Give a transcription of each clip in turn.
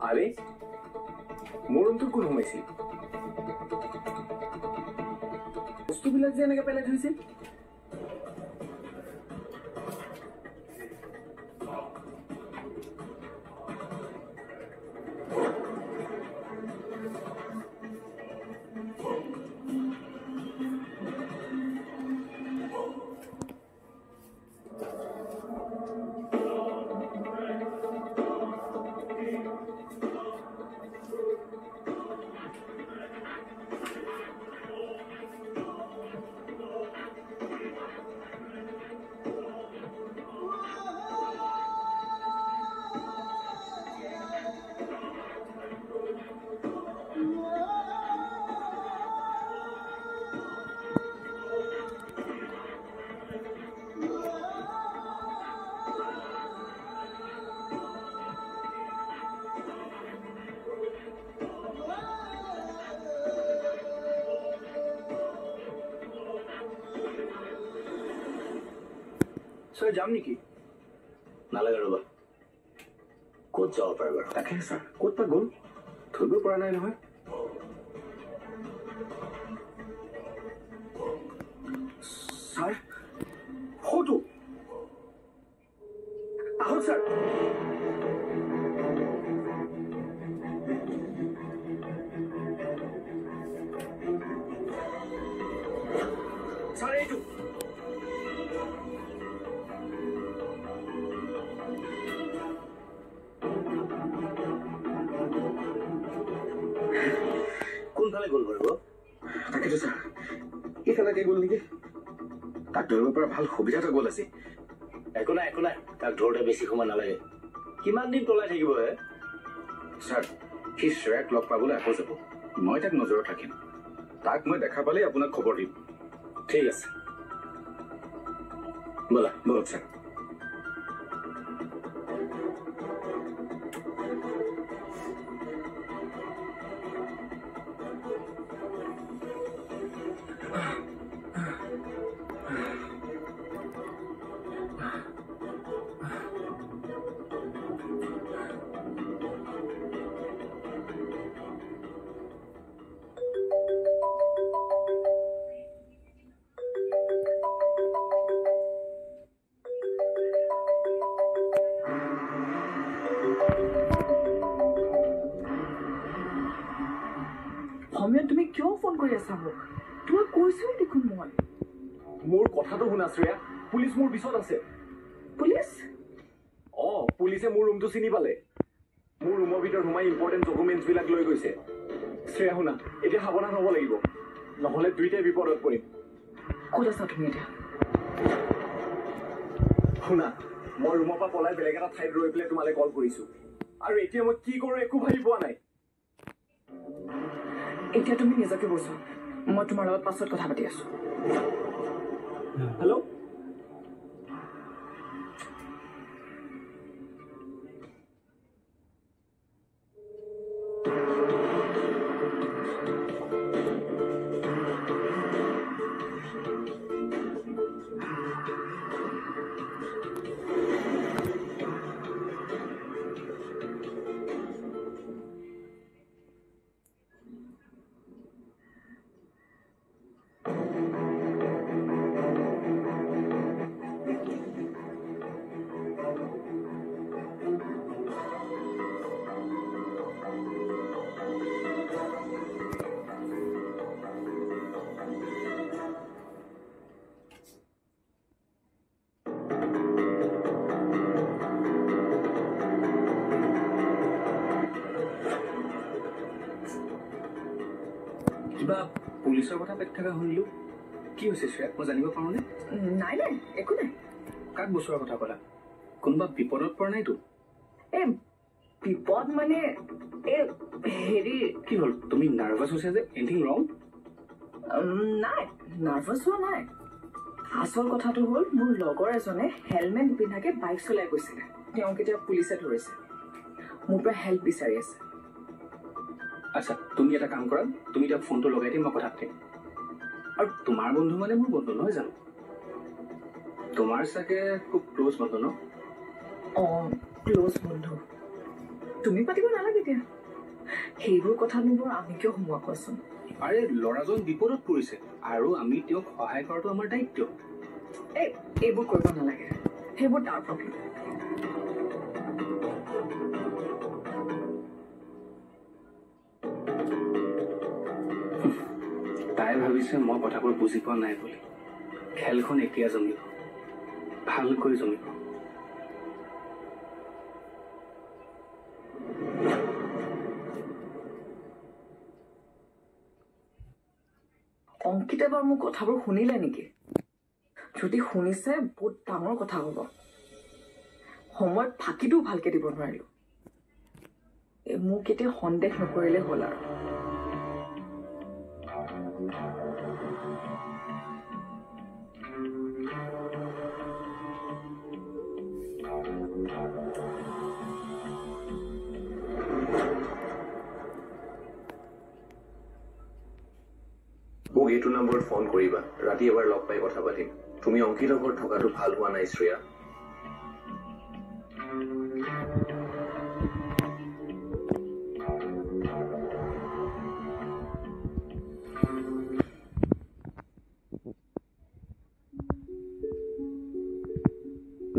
আৰে মোৰ ৰুমটোত কোন সোমাইছিল বস্তুবিলাক যে এনেকে পেলাই থৈছিল স্যাৰ যাম নেকি নালাগে ৰবা ক'ত যাব পাৰে বাৰু তাকে স্যাৰ ক'ত পা গ'ল ধৰিব পৰা নাই নহয় স্যাৰ হয়তো আহক স্যাৰ স্যাৰ এইটো কোনফালে গ'ল বাৰু তাকেতো স্যাৰ এইফালে গ'ল নেকি তাক ধৰিব পৰা ভাল সুবিধা এটা গ'ল আজি একো নাই তাক ধৰোঁতে বেছি সময় নালাগে কিমান দিন পলাই থাকিব হে স্যাৰ সি শ্ৰেয়াক লগ পাবলৈ আকৌ যাব মই তাক নজৰত ৰাখিম তাক মই দেখা পালেই আপোনাক খবৰ দিম ঠিক আছে ব'লা ব'লক স্যাৰ সময়ত তুমি কিয় ফোন কৰি আছা মোক তোমাক কৈছোৱে দেখোন মই মোৰ কথাটো শুনা শ্ৰেয়া পুলিচ মোৰ পিছত আছে পুলিচ পুলিচে মোৰ ৰুমটো চিনি পালে মোৰ ৰুমৰ ভিতৰত সোমাই ইম্পৰ্টেণ্ট ডকুমেণ্টছবিলাক লৈ গৈছে শ্ৰেয়া শুনা এতিয়া সাৱধান হ'ব লাগিব নহ'লে দুইটাই বিপদত পৰিম ক'ত আছা তুমি এতিয়া শুনা মই ৰুমৰ পৰা পলাই বেলেগ এটা ঠাইত ৰৈ পেলাই তোমালৈ কল কৰিছোঁ আৰু এতিয়া মই কি কৰোঁ একো ভাবি পোৱা নাই এতিয়া তুমি নিজকে বুজোৱা মই তোমাৰ লগত পাছত কথা পাতি আছো হেল্ল' কিবা পুলিচৰ কথা পাতি থকা শুনিলো কি হৈছে শ্ৰেয়া মই জানিব পাৰোঁনে নাই একো নাই কাক বচোৱাৰ কথা ক'লা কোনোবা বিপদত পৰা নাইতো এই বিপদ মানে এই হেৰি কি হ'ল তুমি নাৰ্ভাছ হৈছে যে এনিথিং ৰং নাই নাৰ্ভাছ হোৱা নাই আচল কথাটো হ'ল মোৰ লগৰ এজনে হেলমেট নিপিন্ধাকে বাইক চলাই গৈছিলে তেওঁক এতিয়া পুলিচে ধৰিছে মোৰ পৰা হেল্প বিচাৰি আছে আচ্ছা তুমি এটা কাম কৰা তুমি এতিয়া ফোনটো লগাই দিম মই কথা পাতিম আৰু তোমাৰ বন্ধু মানে মোৰ বন্ধু নহয় জানো তোমাৰ চাগে খুব ক্ল'জ বন্ধু ন ক্ল'জ বন্ধু তুমি পাতিব নালাগে এতিয়া সেইবোৰ কথানো বৰ আমি কিয় সোমোৱা কোৱাচোন আৰে ল'ৰাজন বিপদত পৰিছে আৰু আমি তেওঁক সহায় কৰাটো আমাৰ দায়িত্ব এইবোৰ কৰিব নালাগে সেইবোৰ তাৰ প্ৰব্লেম তাই ভাবিছে মই কথাবোৰ বুজি পোৱা নাই বুলি খেলখন এতিয়া জমিব ভালকৈ জমিব অংকিতা বাৰু মোৰ কথাবোৰ শুনিলে নেকি যদি শুনিছে বহুত ডাঙৰ কথা হ'ব সময়ত ফাঁকিটোও ভালকে দিব নোৱাৰিলো মোক কেতিয়া সন্দেহ নকৰিলে হ'ল আৰু মোক এইটো নম্বৰত ফোন কৰিবা ৰাতি এবাৰ লগ পাই কথা পাতিম তুমি অংকিতৰ ঘৰত থকাটো ভাল হোৱা নাই শ্ৰেয়া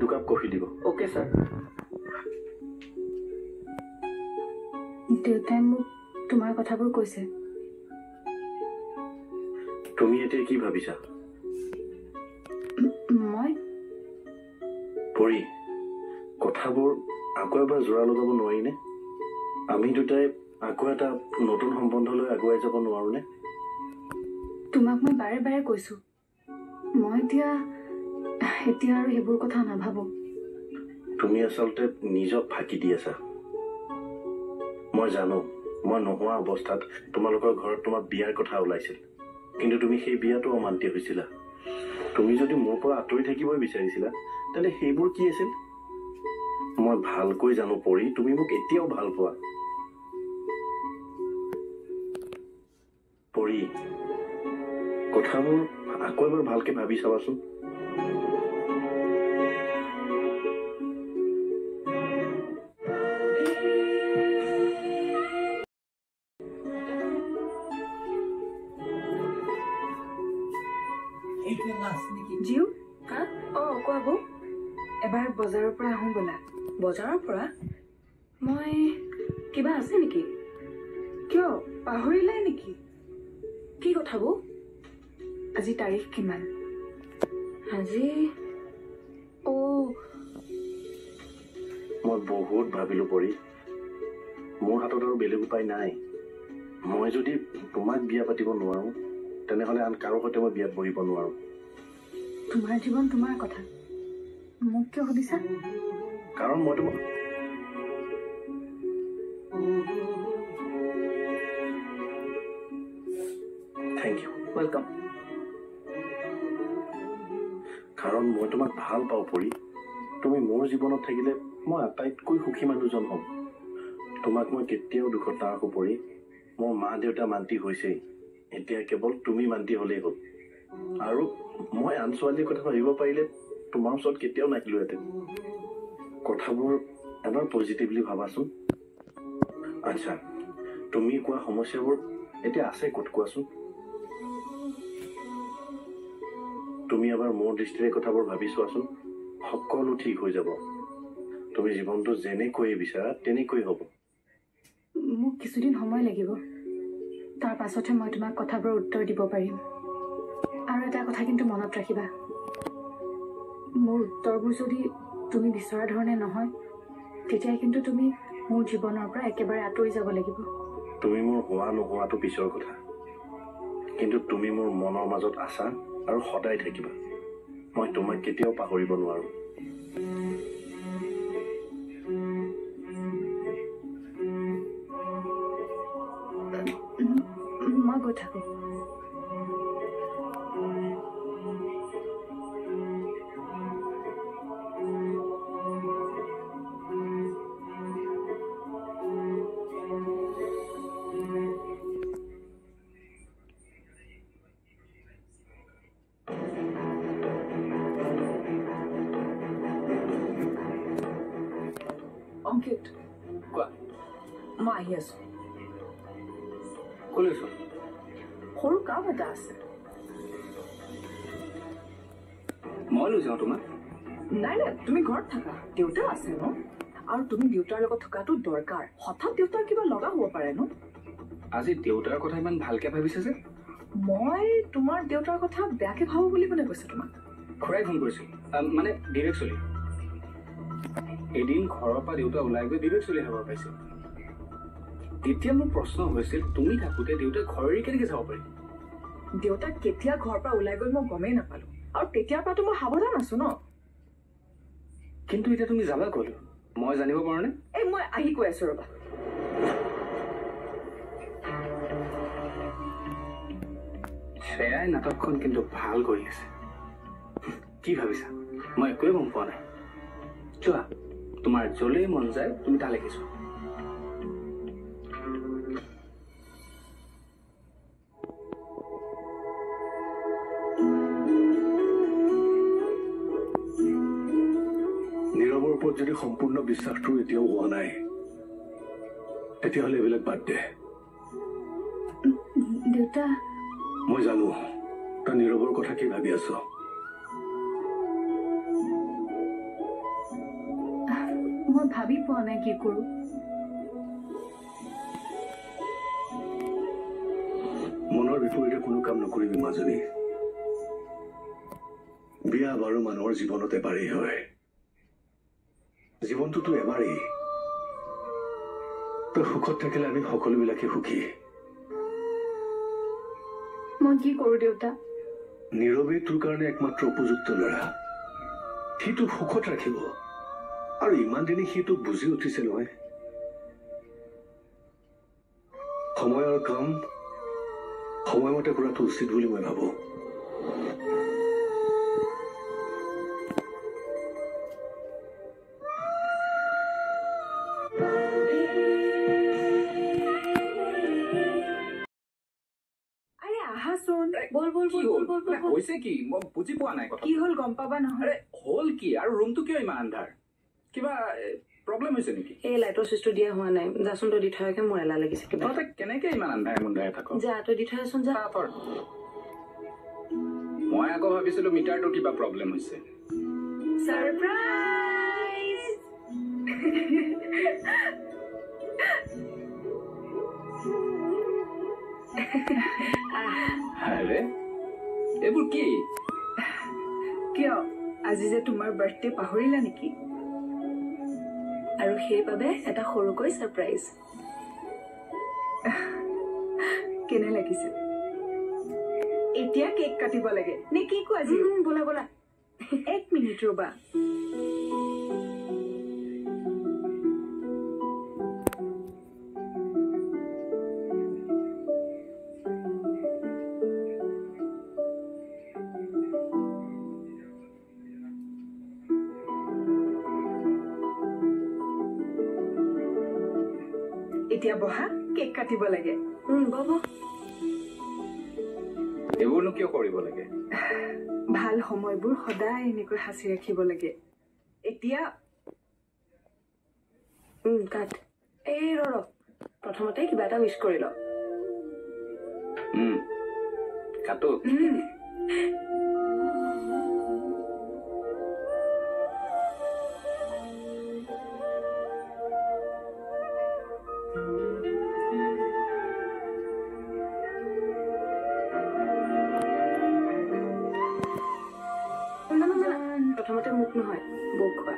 দুকাপ কফি দিব অ'কে ছাৰ দেউতাই মোক তোমাৰ কথাবোৰ কৈছে তুমি এতিয়া কি ভাবিছা মই পৰি কথাবোৰ আকৌ এবাৰ জোৰা লগাব নোৱাৰিনে আমি দুটাই আকৌ এটা নতুন সম্বন্ধলৈ আগুৱাই যাব নোৱাৰোনে তোমাক মই বাৰে বাৰে কৈছো মই এতিয়া আৰু সেইবোৰ কথা নাভাবো তুমি আচলতে নিজক ফাঁকি দি আছা মই জানো মই নোহোৱা অৱস্থাত তোমালোকৰ ঘৰত তোমাৰ বিয়াৰ কথা ওলাইছিল কিন্তু তুমি সেই বিয়াটো অমান্তি হৈছিলা তুমি যদি মোৰ পৰা আঁতৰি থাকিবই বিচাৰিছিলা তেন্তে সেইবোৰ কি আছিল মই ভালকৈ জানো পৰি তুমি মোক এতিয়াও ভাল পোৱা পৰি কথাবোৰ আকৌ এবাৰ ভালকে ভাবি চাবাচোন জিউ কোৱা বৌ এবাৰ বজাৰৰ পৰা আহোঁ ব'লা বজাৰৰ পৰা মই কিবা আছে নেকি কিয় পাহৰিলাই নেকি কি কথা বৌ আজি তাৰিখ কিমান আজি মই বহুত ভাবিলো পৰি মোৰ হাতত আৰু বেলেগ উপায় নাই মই যদি তোমাক বিয়া পাতিব নোৱাৰো তেনেহলে আন কাৰো সৈতে মই বিয়াত বহিব নোৱাৰো তোমাৰ জীৱন তোমাৰ কথা মোক কিয় সুধিছা কাৰণ মই তোমাক থেংক ইউ ৱেলকাম কাৰণ মই তোমাক ভাল পাওঁ পৰি তুমি মোৰ জীৱনত থাকিলে মই আটাইতকৈ সুখী মানুহজন হ'ম তোমাক মই কেতিয়াও দুখত নাৰাখো পৰি মোৰ মা দেউতা মান্তি হৈছেই এতিয়া কেৱল তুমি মান্তি হলেই হ'ল আৰু মই আন ছোৱালীৰ কথা ভাবিব পাৰিলে তোমাৰ ওচৰত কেতিয়াও নাহিলোহেঁতেন কথাবোৰ এবাৰ পজিটিভলি ভাবাচোন আচ্ছা তুমি কোৱা সমস্যাবোৰ এতিয়া আছে ক'ত কোৱাচোন তুমি এবাৰ মোৰ দৃষ্টিৰে কথাবোৰ ভাবি চোৱাচোন সকলো ঠিক হৈ যাব তুমি জীৱনটো যেনেকৈ বিচাৰা তেনেকৈ হ'ব মোক কিছুদিন সময় লাগিব তাৰ পাছতহে মই তোমাক কথাবোৰৰ উত্তৰ দিব পাৰিম আৰু এটা কথা কিন্তু মনত ৰাখিবা মোৰ উত্তৰবোৰ যদি তুমি বিচৰা ধৰণে নহয় তেতিয়া কিন্তু তুমি মোৰ জীৱনৰ পৰা একেবাৰে আঁতৰি যাব লাগিব তুমি মোৰ হোৱা নোহোৱাটো পিছৰ কথা কিন্তু তুমি মোৰ মনৰ মাজত আছা আৰু সদায় থাকিবা মই তোমাক কেতিয়াও পাহৰিব নোৱাৰো মই গৈ থাকো অংকিত কোৱা মই আহি আছো কলৈ যোৱা সৰু কাম এটা আছে মই লৈ যাওঁ তোমাক নাই নাই তুমি ঘৰত থাকা দেউতা আছে ন আৰু তুমি দেউতাৰ লগত থকাটো দৰকাৰ হঠাৎ দেউতাৰ কিবা লগা হ'ব পাৰে ন আজি দেউতাৰ কথা ইমান ভালকে ভাবিছে যে মই তোমাৰ দেউতাৰ কথা বেয়াকে ভাবো বুলি কোনে কৈছে তোমাক খুৰাই ফোন কৰিছিল মানে ডিৰেক্ট চলি এদিন ঘৰৰ পৰা দেউতা ওলাই গৈ ডিৰেক্ট চলি খাব পাইছিল তেতিয়া মোৰ প্ৰশ্ন হৈছিল তুমি থাকোঁতে দেউতাই ঘৰেৰে কেনেকৈ যাব পাৰি দেউতাক কেতিয়া ঘৰৰ পৰা ওলাই গ'ল মই গমেই নাপালো আৰু তেতিয়াৰ পৰাতো মই সাৱধান আছো ন কিন্তু এতিয়া তুমি যাবা ক'লো মই জানিব পাৰোঁ নে এই মই আহি কৈ আছো ৰবা শ্ৰেয়াই নাটকখন কিন্তু ভাল কৰি আছে কি ভাবিছা মই একোৱে গম পোৱা নাই চোৱা তোমাৰ য'লেই মন যায় তুমি তালৈ গৈছো নীৰৱৰ ওপৰত যদি সম্পূৰ্ণ বিশ্বাসটো এতিয়াও হোৱা নাই তেতিয়াহ'লে এইবিলাক বাদ দে দেউতা মই জানো তই নীৰৱৰ কথা কি ভাবি আছ মই ভাবি পোৱা নাই কি কৰোঁ মনৰ বিপৰীতে কোনো কাম নকৰিবি মাজনী বিয়া বাৰু মানুহৰ জীৱনত এবাৰেই হয় জীৱনটোতো এবাৰেই তই সুখত থাকিলে আমি সকলোবিলাকে সুখী মই কি কৰোঁ দেউতা নীৰৱেই তোৰ কাৰণে একমাত্ৰ উপযুক্ত ল'ৰা সি তোক সুখত ৰাখিব আৰু ইমান দিনে সি তোক বুজি উঠিছে নহয় সময়ৰ কাম সময়মতে কৰাটো উচিত বুলি মই ভাবো আৰে আহাচোন বল বল কি বল হ'ল বল বল বল হৈছে কি মই বুজি পোৱা নাই কথা কি হ'ল গম পাবা নহয় আৰে হ'ল কি আৰু ৰুমটো কিয় ইমান আন্ধাৰ কিবা প্ৰব্লেম হৈছে নেকি এই লাইটৰ চুইচটো দিয়া হোৱা নাই যাচোন তই দি থোৱাকে মোৰ এলাহ লাগিছে কিবা তহঁতে কেনেকে ইমান আন্ধাৰে মুন্ধাৰে থাক যা তই দি থোৱাচোন যা মই আকৌ ভাবিছিলো মিটাৰটো কিবা প্ৰব্লেম হৈছে সাৰপ্ৰাইজ আৰে এইবোৰ কি কিয় আজি যে তোমাৰ বাৰ্থডে পাহৰিলা নেকি আৰু সেইবাবে এটা সৰুকৈ ছাৰপ্ৰাইজ কেনে লাগিছে এতিয়া কেক কাটিব লাগে নে কি কোৱা আজি বোলা বোলা 1 মিনিট ৰবা এতিয়া বহা কেক কাটিব লাগে বব এইবোৰনো কিয় কৰিব লাগে ভাল সময়বোৰ সদায় এনেকৈ সাঁচি ৰাখিব লাগে এতিয়া কাট এই ৰ প্ৰথমতে কিবা এটা উইচ কৰি ল কাটো প্ৰথমতে মোক নহয় বৌক খোৱা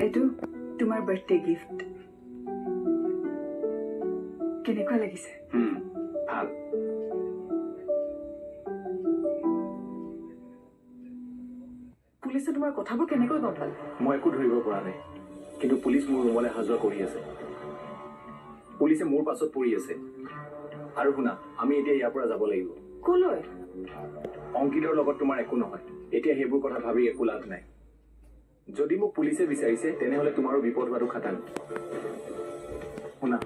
এইটো তোমাৰ বাৰ্থডে গিফ্ট কেনেকুৱা লাগিছে ভাল। পুলিচে তোমাৰ কথাবোৰ কেনেকৈ গম পালে মই একো ধৰিব পৰা নাই, কিন্তু পুলিচ মোৰ ৰুমলৈ অহা যোৱা কৰি আছে। পুলিচে মোৰ পাছত পৰি আছে। আৰু শুনা, আমি এতিয়া ইয়াৰ পৰা যাব লাগিব। কলৈ অংকিতৰ লগত তোমাৰ একো নহয়। এতিয়া সেইবোৰ কথা ভাবি একো লাভ নাই। যদি মোক পুলিচে বিচাৰিছে তেনেহলে তোমাৰো বিপদ হোৱাটো খাটাং। শুনা,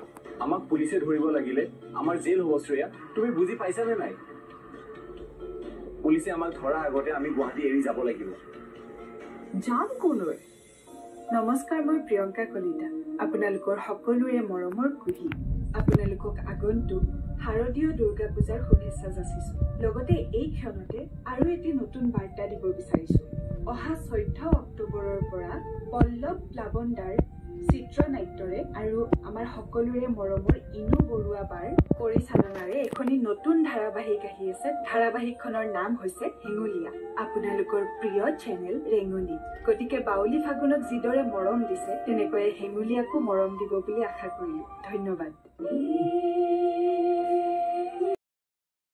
আমাক পুলিচে ধৰিব লাগিলে আমাৰ জেল হ'ব শ্ৰেয়া। তুমি বুজি পাইছানে নাই? পুলিচে আমাক ধৰা আগতে আমি গুৱাহাটী এৰি যাব লাগিব। যাম কলৈ নমস্কাৰ, মই প্ৰিয়ংকা কলিতা, আপোনালোকৰ সকলোৰে মৰমৰ কুহি। আপোনালোকক আগন্তুক শাৰদীয় দুৰ্গা পূজাৰ শুভেচ্ছা যাচিছো। লগতে এই ক্ষণতে আৰু এটি নতুন বাৰ্তা দিব বিচাৰিছো। অহা 14 অক্টোবৰৰ পৰা পল্লৱ প্লাৱন্দাৰ চিত্ৰনাট্যৰে আৰু আমাৰ সকলোৰে মৰমৰ ইনু বৰুৱা বাৰ পৰিচালনাৰে এখনি নতুন ধাৰাবাহিক আহি আছে। ধাৰাবাহিকখনৰ নাম হৈছে হেঙুলীয়া, আপোনালোকৰ প্ৰিয় চেনেল ৰেঙনি। গতিকে বাউলী ফাগুনক যিদৰে মৰম দিছে তেনেকৈয়ে হেঙুলীয়াকো মৰম দিব বুলি আশা কৰিলো। ধন্যবাদ।